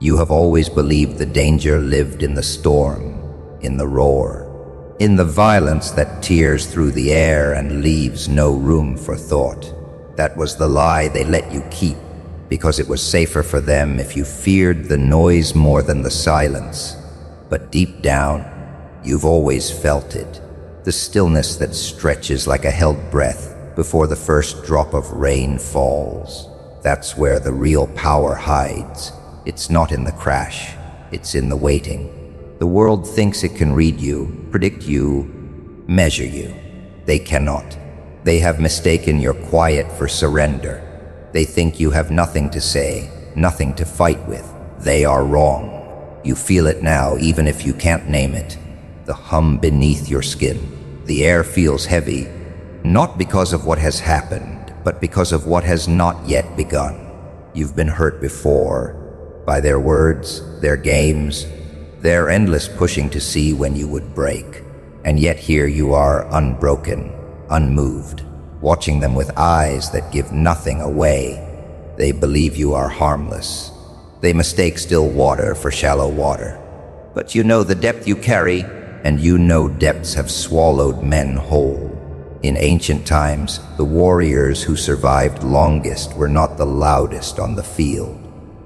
You have always believed the danger lived in the storm, in the roar, in the violence that tears through the air and leaves no room for thought. That was the lie they let you keep, because it was safer for them if you feared the noise more than the silence. But deep down, you've always felt it, the stillness that stretches like a held breath before the first drop of rain falls. That's where the real power hides. It's not in the crash, it's in the waiting. The world thinks it can read you, predict you, measure you. They cannot. They have mistaken your quiet for surrender. They think you have nothing to say, nothing to fight with. They are wrong. You feel it now, even if you can't name it. The hum beneath your skin. The air feels heavy, not because of what has happened, but because of what has not yet begun. You've been hurt before, by their words, their games, their endless pushing to see when you would break. And yet here you are, unbroken, unmoved, watching them with eyes that give nothing away. They believe you are harmless. They mistake still water for shallow water. But you know the depth you carry, and you know depths have swallowed men whole. In ancient times, the warriors who survived longest were not the loudest on the field.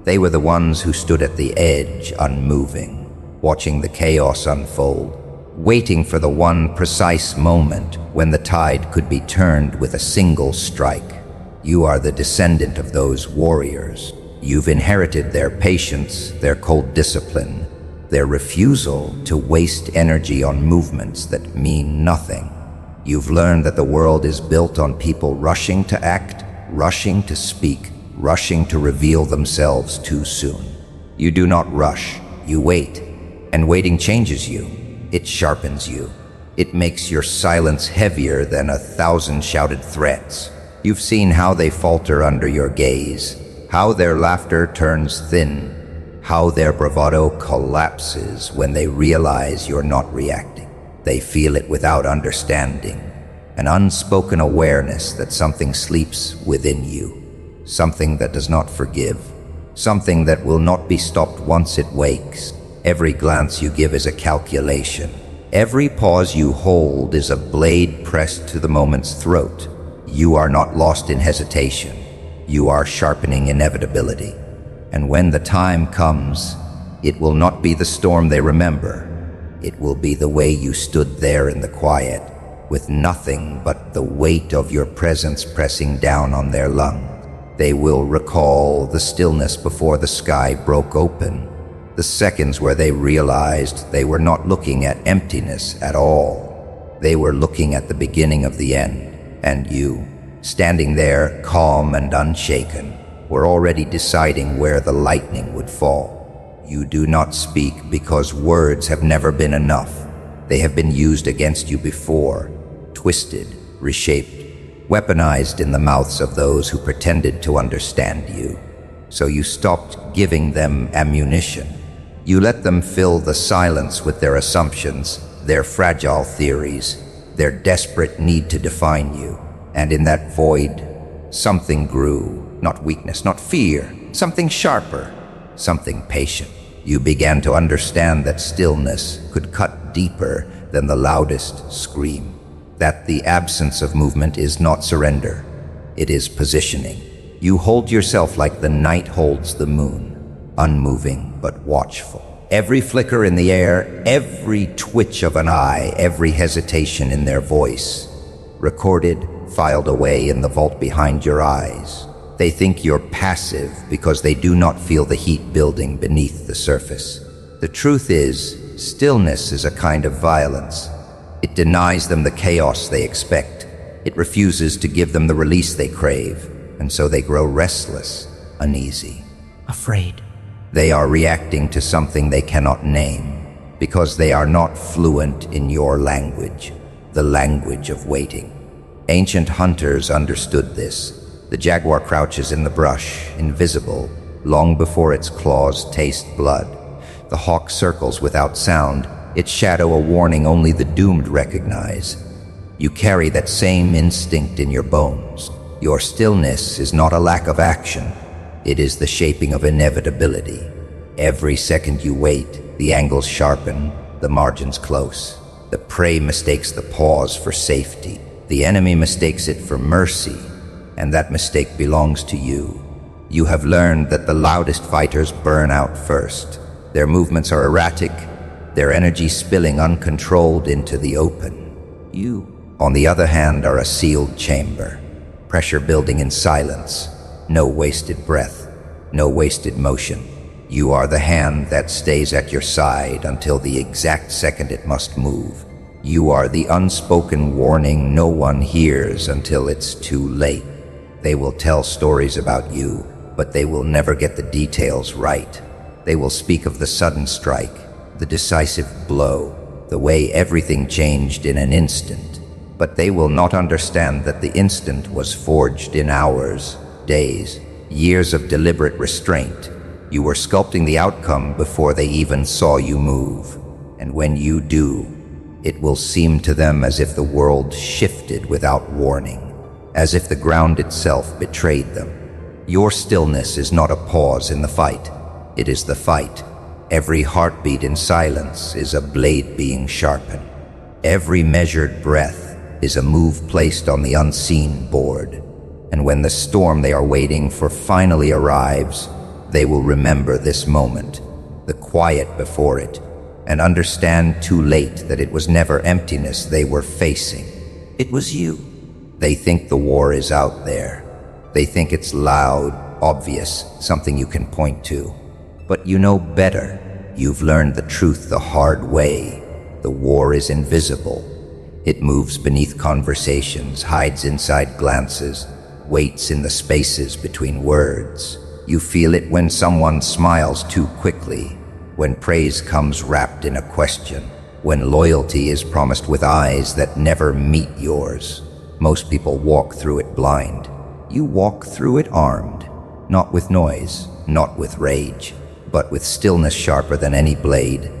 They were the ones who stood at the edge, unmoving, watching the chaos unfold, waiting for the one precise moment when the tide could be turned with a single strike. You are the descendant of those warriors. You've inherited their patience, their cold discipline, their refusal to waste energy on movements that mean nothing. You've learned that the world is built on people rushing to act, rushing to speak, rushing to reveal themselves too soon. You do not rush, you wait, and waiting changes you. It sharpens you. It makes your silence heavier than 1,000 shouted threats. You've seen how they falter under your gaze, how their laughter turns thin, how their bravado collapses when they realize you're not reacting. They feel it without understanding, an unspoken awareness that something sleeps within you, something that does not forgive, something that will not be stopped once it wakes. Every glance you give is a calculation. Every pause you hold is a blade pressed to the moment's throat. You are not lost in hesitation. You are sharpening inevitability. And when the time comes, it will not be the storm they remember. It will be the way you stood there in the quiet, with nothing but the weight of your presence pressing down on their lungs. They will recall the stillness before the sky broke open, the seconds where they realized they were not looking at emptiness at all. They were looking at the beginning of the end, and you, standing there calm and unshaken, were already deciding where the lightning would fall. You do not speak because words have never been enough. They have been used against you before, twisted, reshaped, weaponized in the mouths of those who pretended to understand you. So you stopped giving them ammunition. You let them fill the silence with their assumptions, their fragile theories, their desperate need to define you. And in that void, something grew, not weakness, not fear, something sharper, something patient. You began to understand that stillness could cut deeper than the loudest scream, that the absence of movement is not surrender, it is positioning. You hold yourself like the night holds the moon, unmoving but watchful. Every flicker in the air, every twitch of an eye, every hesitation in their voice, recorded, filed away in the vault behind your eyes. They think you're passive because they do not feel the heat building beneath the surface. The truth is, stillness is a kind of violence. It denies them the chaos they expect. It refuses to give them the release they crave, and so they grow restless, uneasy, Afraid. They are reacting to something they cannot name, because they are not fluent in your language, the language of waiting. Ancient hunters understood this. The jaguar crouches in the brush, invisible, long before its claws taste blood. The hawk circles without sound, its shadow a warning only the doomed recognize. You carry that same instinct in your bones. Your stillness is not a lack of action. It is the shaping of inevitability. Every second you wait, the angles sharpen, the margins close. The prey mistakes the pause for safety. The enemy mistakes it for mercy, and that mistake belongs to you. You have learned that the loudest fighters burn out first. Their movements are erratic, their energy spilling uncontrolled into the open. You, on the other hand, are a sealed chamber, pressure building in silence, no wasted breath, no wasted motion. You are the hand that stays at your side until the exact second it must move. You are the unspoken warning no one hears until it's too late. They will tell stories about you, but they will never get the details right. They will speak of the sudden strike, the decisive blow, the way everything changed in an instant. But they will not understand that the instant was forged in hours, days, years of deliberate restraint. You were sculpting the outcome before they even saw you move. And when you do, it will seem to them as if the world shifted without warning, as if the ground itself betrayed them. Your stillness is not a pause in the fight. It is the fight. Every heartbeat in silence is a blade being sharpened. Every measured breath is a move placed on the unseen board. And when the storm they are waiting for finally arrives, they will remember this moment, the quiet before it, and understand too late that it was never emptiness they were facing. It was you. They think the war is out there. They think it's loud, obvious, something you can point to. But you know better. You've learned the truth the hard way. The war is invisible. It moves beneath conversations, hides inside glances, waits in the spaces between words. You feel it when someone smiles too quickly, when praise comes wrapped in a question, when loyalty is promised with eyes that never meet yours. Most people walk through it blind. You walk through it armed, not with noise, not with rage, but with stillness sharper than any blade.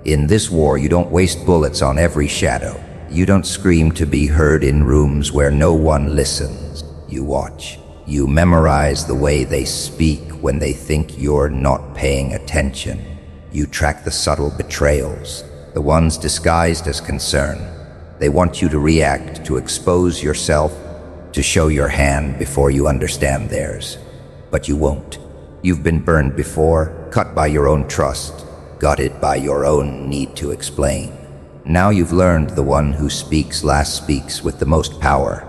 In this war, you don't waste bullets on every shadow. You don't scream to be heard in rooms where no one listens. You watch. You memorize the way they speak when they think you're not paying attention. You track the subtle betrayals, the ones disguised as concern. They want you to react, to expose yourself, to show your hand before you understand theirs. But you won't. You've been burned before, cut by your own trust, gutted by your own need to explain. Now you've learned the one who speaks last speaks with the most power.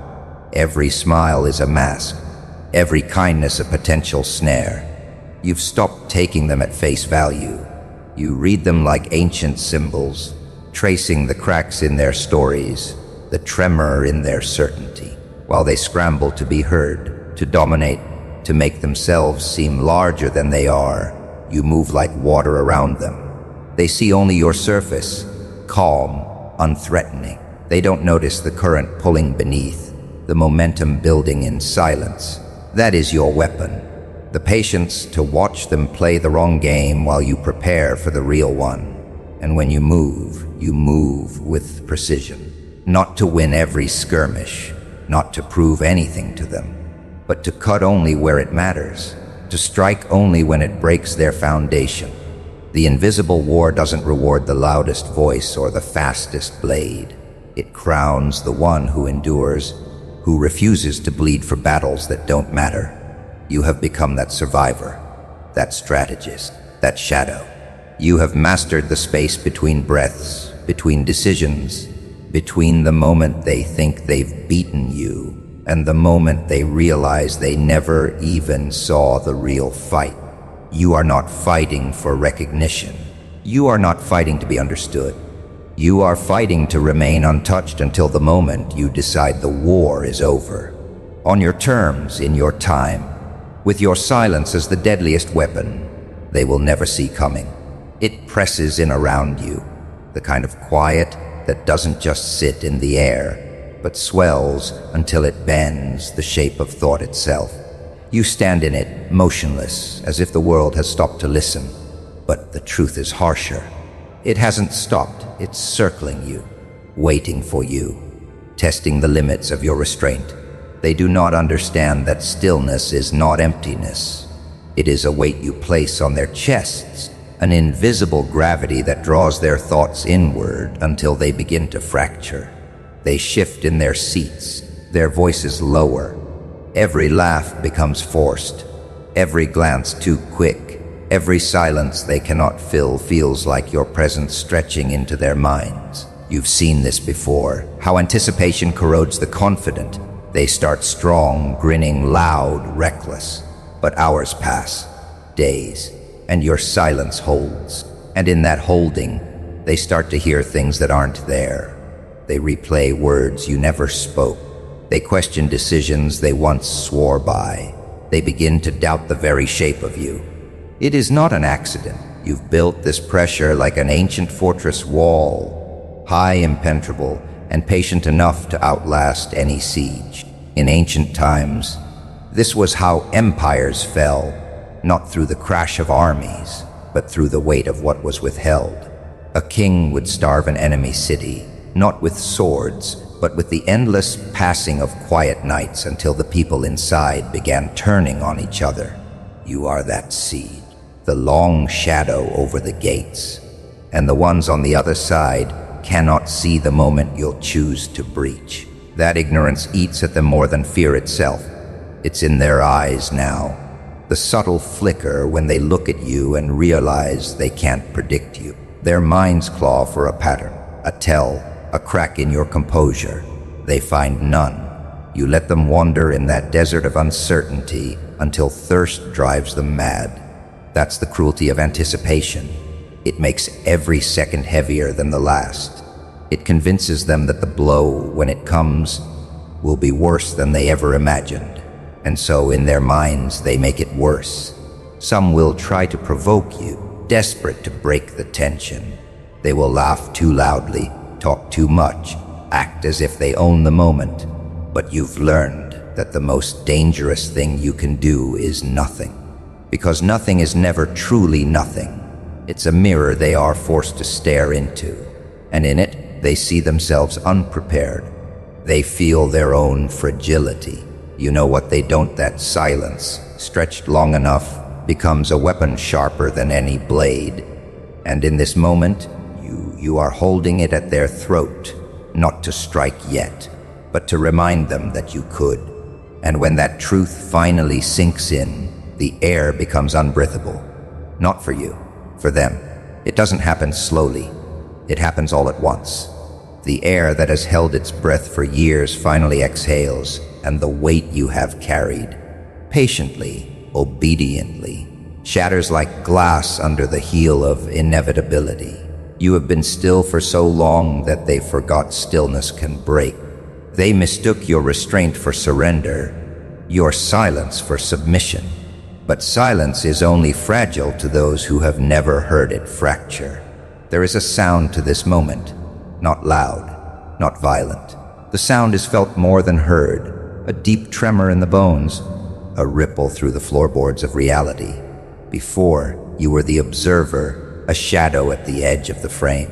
Every smile is a mask, every kindness a potential snare. You've stopped taking them at face value. You read them like ancient symbols, tracing the cracks in their stories, the tremor in their certainty. While they scramble to be heard, to dominate, to make themselves seem larger than they are, you move like water around them. They see only your surface, calm, unthreatening. They don't notice the current pulling beneath, the momentum building in silence. That is your weapon. The patience to watch them play the wrong game while you prepare for the real one. And when you move with precision. Not to win every skirmish, not to prove anything to them, but to cut only where it matters, to strike only when it breaks their foundation. The invisible war doesn't reward the loudest voice or the fastest blade. It crowns the one who endures, who refuses to bleed for battles that don't matter. You have become that survivor, that strategist, that shadow. You have mastered the space between breaths, between decisions, between the moment they think they've beaten you and the moment they realize they never even saw the real fight. You are not fighting for recognition. You are not fighting to be understood. You are fighting to remain untouched until the moment you decide the war is over. On your terms, in your time, with your silence as the deadliest weapon they will never see coming. It presses in around you, the kind of quiet that doesn't just sit in the air, but swells until it bends the shape of thought itself. You stand in it, motionless, as if the world has stopped to listen. But the truth is harsher. It hasn't stopped. It's circling you, waiting for you, testing the limits of your restraint. They do not understand that stillness is not emptiness. It is a weight you place on their chests, an invisible gravity that draws their thoughts inward until they begin to fracture. They shift in their seats, their voices lower. Every laugh becomes forced, every glance too quick, every silence they cannot fill feels like your presence stretching into their minds. You've seen this before, how anticipation corrodes the confident. They start strong, grinning, loud, reckless. But hours pass, days, and your silence holds. And in that holding, they start to hear things that aren't there. They replay words you never spoke. They question decisions they once swore by. They begin to doubt the very shape of you. It is not an accident. You've built this pressure like an ancient fortress wall, high, impenetrable, and patient enough to outlast any siege. In ancient times, this was how empires fell, not through the crash of armies, but through the weight of what was withheld. A king would starve an enemy city, not with swords, but with the endless passing of quiet nights until the people inside began turning on each other. You are that seed, the long shadow over the gates, and the ones on the other side cannot see the moment you'll choose to breach. That ignorance eats at them more than fear itself. It's in their eyes now, the subtle flicker when they look at you and realize they can't predict you. Their minds claw for a pattern, a tell, a crack in your composure. They find none. You let them wander in that desert of uncertainty until thirst drives them mad. That's the cruelty of anticipation. It makes every second heavier than the last. It convinces them that the blow, when it comes, will be worse than they ever imagined. And so in their minds, they make it worse. Some will try to provoke you, desperate to break the tension. They will laugh too loudly, talk too much, act as if they own the moment. But you've learned that the most dangerous thing you can do is nothing. Because nothing is never truly nothing. It's a mirror they are forced to stare into. And in it, they see themselves unprepared. They feel their own fragility. You know what they don't, that silence, stretched long enough, becomes a weapon sharper than any blade. And in this moment, you are holding it at their throat, not to strike yet, but to remind them that you could. And when that truth finally sinks in, the air becomes unbreathable. Not for you, for them. It doesn't happen slowly. It happens all at once. The air that has held its breath for years finally exhales, and the weight you have carried, patiently, obediently, shatters like glass under the heel of inevitability. You have been still for so long that they forgot stillness can break. They mistook your restraint for surrender, your silence for submission. But silence is only fragile to those who have never heard it fracture. There is a sound to this moment, not loud, not violent. The sound is felt more than heard, a deep tremor in the bones, a ripple through the floorboards of reality. Before, you were the observer, a shadow at the edge of the frame.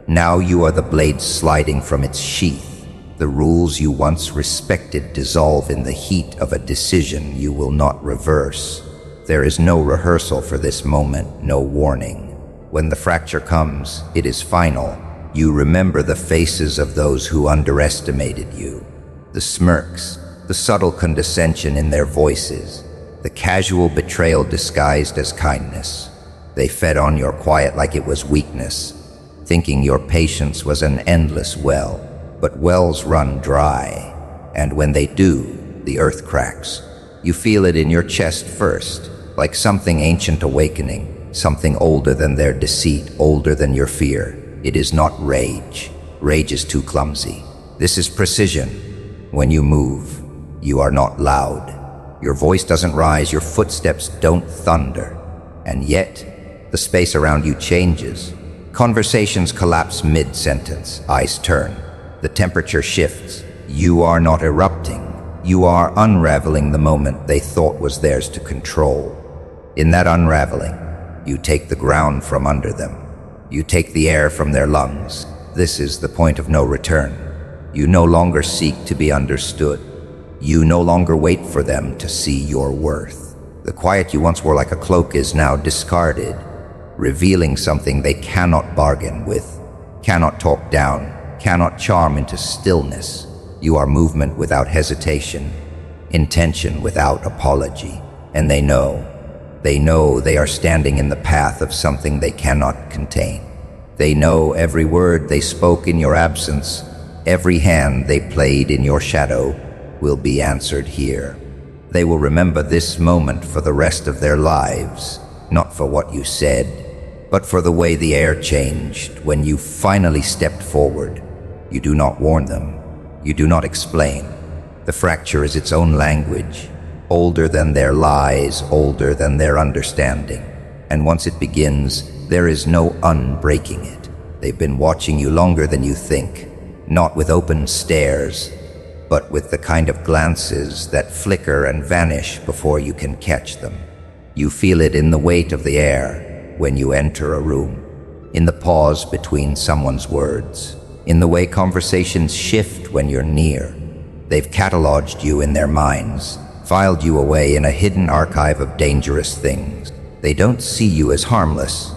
Now you are the blade sliding from its sheath. The rules you once respected dissolve in the heat of a decision you will not reverse. There is no rehearsal for this moment, no warning. When the fracture comes, it is final. You remember the faces of those who underestimated you. The smirks, the subtle condescension in their voices, the casual betrayal disguised as kindness. They fed on your quiet like it was weakness, thinking your patience was an endless well. But wells run dry, and when they do, the earth cracks. You feel it in your chest first, like something ancient awakening, something older than their deceit, older than your fear. It is not rage. Rage is too clumsy. This is precision. When you move, you are not loud. Your voice doesn't rise, your footsteps don't thunder. And yet, the space around you changes. Conversations collapse mid-sentence, eyes turn. The temperature shifts. You are not erupting. You are unraveling the moment they thought was theirs to control. In that unraveling, you take the ground from under them. You take the air from their lungs. This is the point of no return. You no longer seek to be understood. You no longer wait for them to see your worth. The quiet you once wore like a cloak is now discarded. revealing something they cannot bargain with, cannot talk down, cannot charm into stillness. You are movement without hesitation, intention without apology, and they know they are standing in the path of something they cannot contain. They know every word they spoke in your absence, every hand they played in your shadow will be answered here. They will remember this moment for the rest of their lives, not for what you said, but for the way the air changed when you finally stepped forward. You do not warn them. You do not explain. The fracture is its own language, older than their lies, older than their understanding. And once it begins, there is no unbreaking it. They've been watching you longer than you think, not with open stares, but with the kind of glances that flicker and vanish before you can catch them. You feel it in the weight of the air when you enter a room, in the pause between someone's words, in the way conversations shift when you're near. They've cataloged you in their minds, filed you away in a hidden archive of dangerous things. They don't see you as harmless,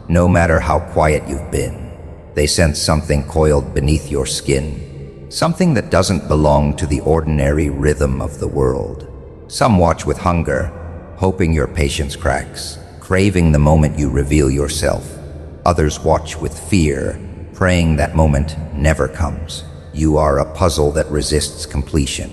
no matter how quiet you've been. They sense something coiled beneath your skin, something that doesn't belong to the ordinary rhythm of the world. Some watch with hunger, hoping your patience cracks, craving the moment you reveal yourself. Others watch with fear, praying that moment never comes. You are a puzzle that resists completion.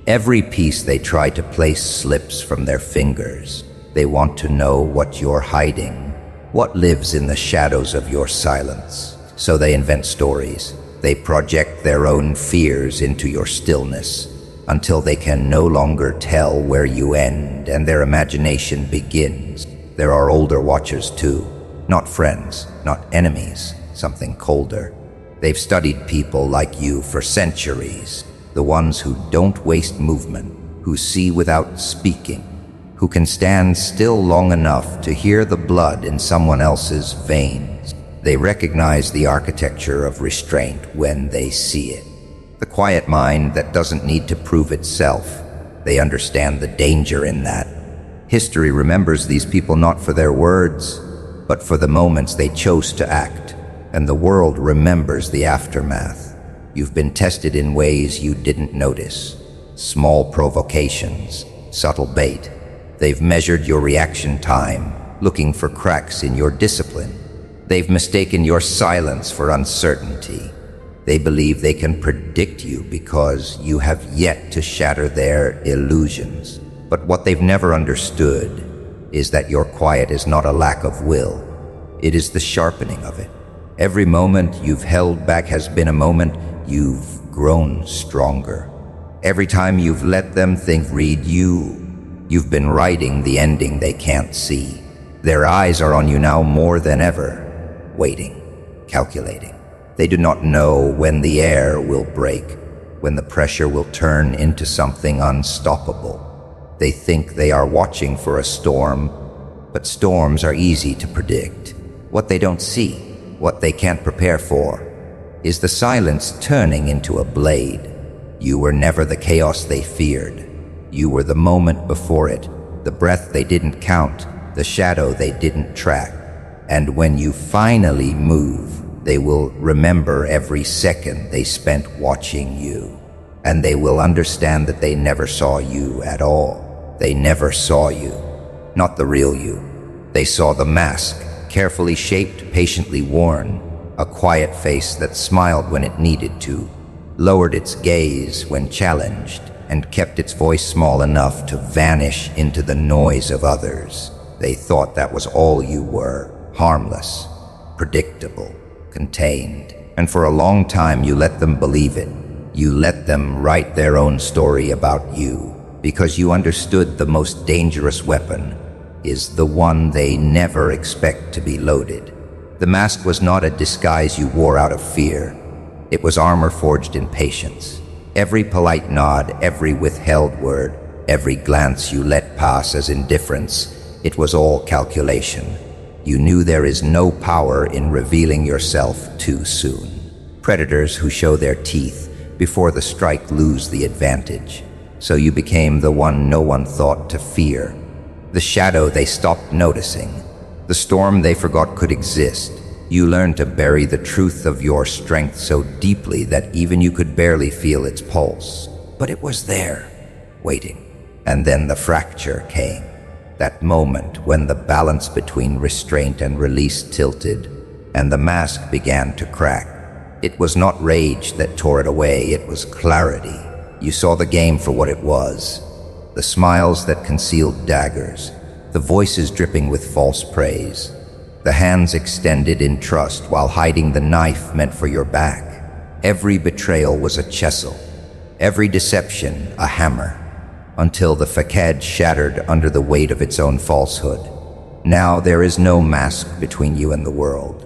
Every piece they try to place slips from their fingers. They want to know what you're hiding, what lives in the shadows of your silence. So they invent stories. They project their own fears into your stillness until they can no longer tell where you end and their imagination begins. There are older watchers too, not friends, not enemies, something colder. They've studied people like you for centuries, the ones who don't waste movement, who see without speaking, who can stand still long enough to hear the blood in someone else's veins. They recognize the architecture of restraint when they see it. The quiet mind that doesn't need to prove itself. They understand the danger in that. History remembers these people not for their words, but for the moments they chose to act, and the world remembers the aftermath. You've been tested in ways you didn't notice. Small provocations, subtle bait. They've measured your reaction time, looking for cracks in your discipline. They've mistaken your silence for uncertainty. They believe they can predict you because you have yet to shatter their illusions. But what they've never understood is that your quiet is not a lack of will. It is the sharpening of it. Every moment you've held back has been a moment you've grown stronger. Every time you've let them read you've been writing the ending they can't see. Their eyes are on you now more than ever, waiting, calculating. They do not know when the air will break, when the pressure will turn into something unstoppable. They think they are watching for a storm, but storms are easy to predict. What they don't see, what they can't prepare for, is the silence turning into a blade. You were never the chaos they feared. You were the moment before it, the breath they didn't count, the shadow they didn't track. And when you finally move, they will remember every second they spent watching you. And they will understand that they never saw you at all. They never saw you, not the real you. They saw the mask, carefully shaped, patiently worn, a quiet face that smiled when it needed to, lowered its gaze when challenged, and kept its voice small enough to vanish into the noise of others. They thought that was all you were, harmless, predictable, contained. And for a long time you let them believe it. You let them write their own story about you, because you understood the most dangerous weapon is the one they never expect to be loaded. The mask was not a disguise you wore out of fear. It was armor forged in patience. Every polite nod, every withheld word, every glance you let pass as indifference, it was all calculation. You knew there is no power in revealing yourself too soon. Predators who show their teeth before the strike lose the advantage. So you became the one no one thought to fear, the shadow they stopped noticing, The storm they forgot could exist. You learned to bury the truth of your strength so deeply that even you could barely feel its pulse. But it was there, waiting. And then the fracture came. That moment when the balance between restraint and release tilted, and the mask began to crack. It was not rage that tore it away, it was clarity. You saw the game for what it was. The smiles that concealed daggers, the voices dripping with false praise, the hands extended in trust while hiding the knife meant for your back. Every betrayal was a chisel, every deception a hammer, until the facade shattered under the weight of its own falsehood. Now there is no mask between you and the world.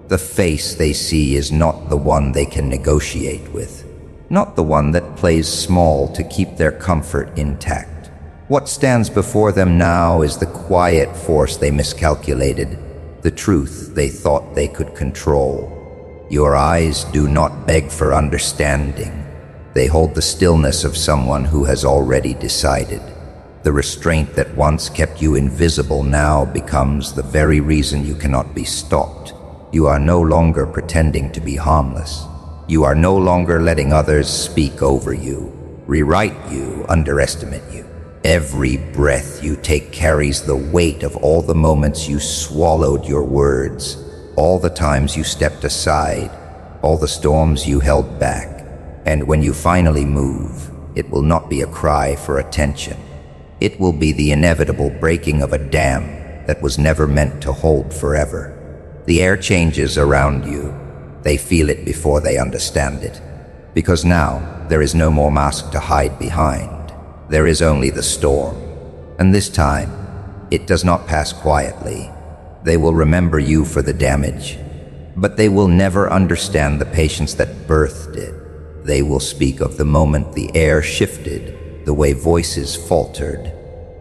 The face they see is not the one they can negotiate with, not the one that plays small to keep their comfort intact. What stands before them now is the quiet force they miscalculated, the truth they thought they could control. Your eyes do not beg for understanding. They hold the stillness of someone who has already decided. The restraint that once kept you invisible now becomes the very reason you cannot be stopped. You are no longer pretending to be harmless. You are no longer letting others speak over you, rewrite you, underestimate you. Every breath you take carries the weight of all the moments you swallowed your words, all the times you stepped aside, all the storms you held back. And when you finally move, it will not be a cry for attention. It will be the inevitable breaking of a dam that was never meant to hold forever. The air changes around you. They feel it before they understand it. Because now, there is no more mask to hide behind. There is only the storm. And this time, it does not pass quietly. They will remember you for the damage. But they will never understand the patience that birthed it. They will speak of the moment the air shifted, the way voices faltered,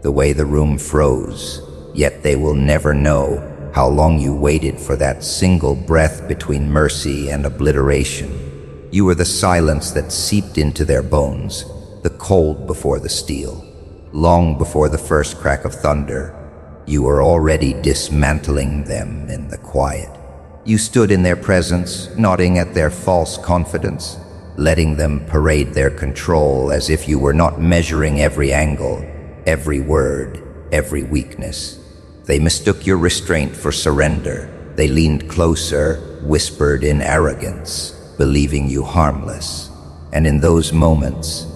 the way the room froze. Yet they will never know how long you waited for that single breath between mercy and obliteration. You were the silence that seeped into their bones, the cold before the steel. Long before the first crack of thunder, you were already dismantling them in the quiet. You stood in their presence, nodding at their false confidence, letting them parade their control as if you were not measuring every angle, every word, every weakness. They mistook your restraint for surrender. They leaned closer, whispered in arrogance, believing you harmless. And in those moments,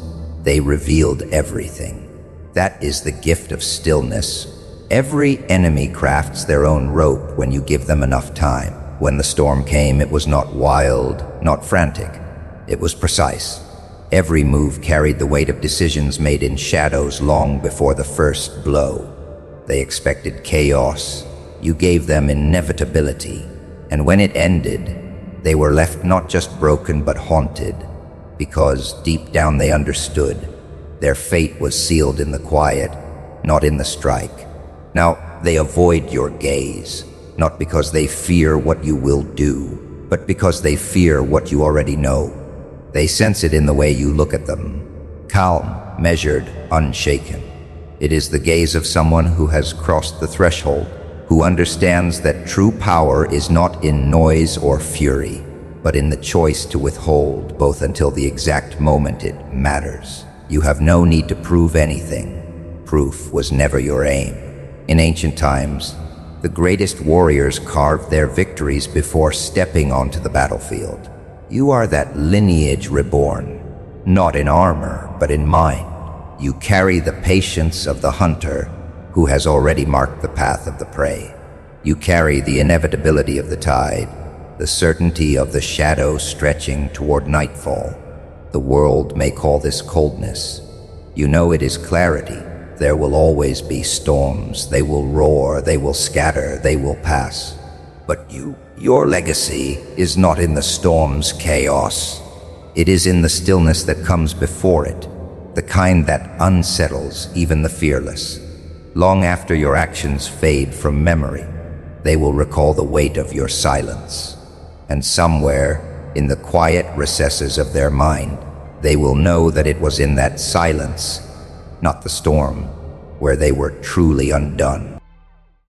they revealed everything. That is the gift of stillness. Every enemy crafts their own rope when you give them enough time. When the storm came, it was not wild, not frantic. It was precise. Every move carried the weight of decisions made in shadows long before the first blow. They expected chaos. You gave them inevitability. And when it ended, they were left not just broken but haunted, because deep down they understood. Their fate was sealed in the quiet, not in the strike. Now, they avoid your gaze, not because they fear what you will do, but because they fear what you already know. They sense it in the way you look at them, calm, measured, unshaken. It is the gaze of someone who has crossed the threshold, who understands that true power is not in noise or fury, but in the choice to withhold both until the exact moment it matters. You have no need to prove anything. Proof was never your aim. In ancient times, the greatest warriors carved their victories before stepping onto the battlefield. You are that lineage reborn, not in armor, but in mind. You carry the patience of the hunter who has already marked the path of the prey. You carry the inevitability of the tide, the certainty of the shadow stretching toward nightfall. The world may call this coldness. You know it is clarity. There will always be storms. They will roar, they will scatter, they will pass. But your legacy is not in the storm's chaos. It is in the stillness that comes before it, the kind that unsettles even the fearless. Long after your actions fade from memory, they will recall the weight of your silence. And somewhere, in the quiet recesses of their mind, they will know that it was in that silence, not the storm, where they were truly undone.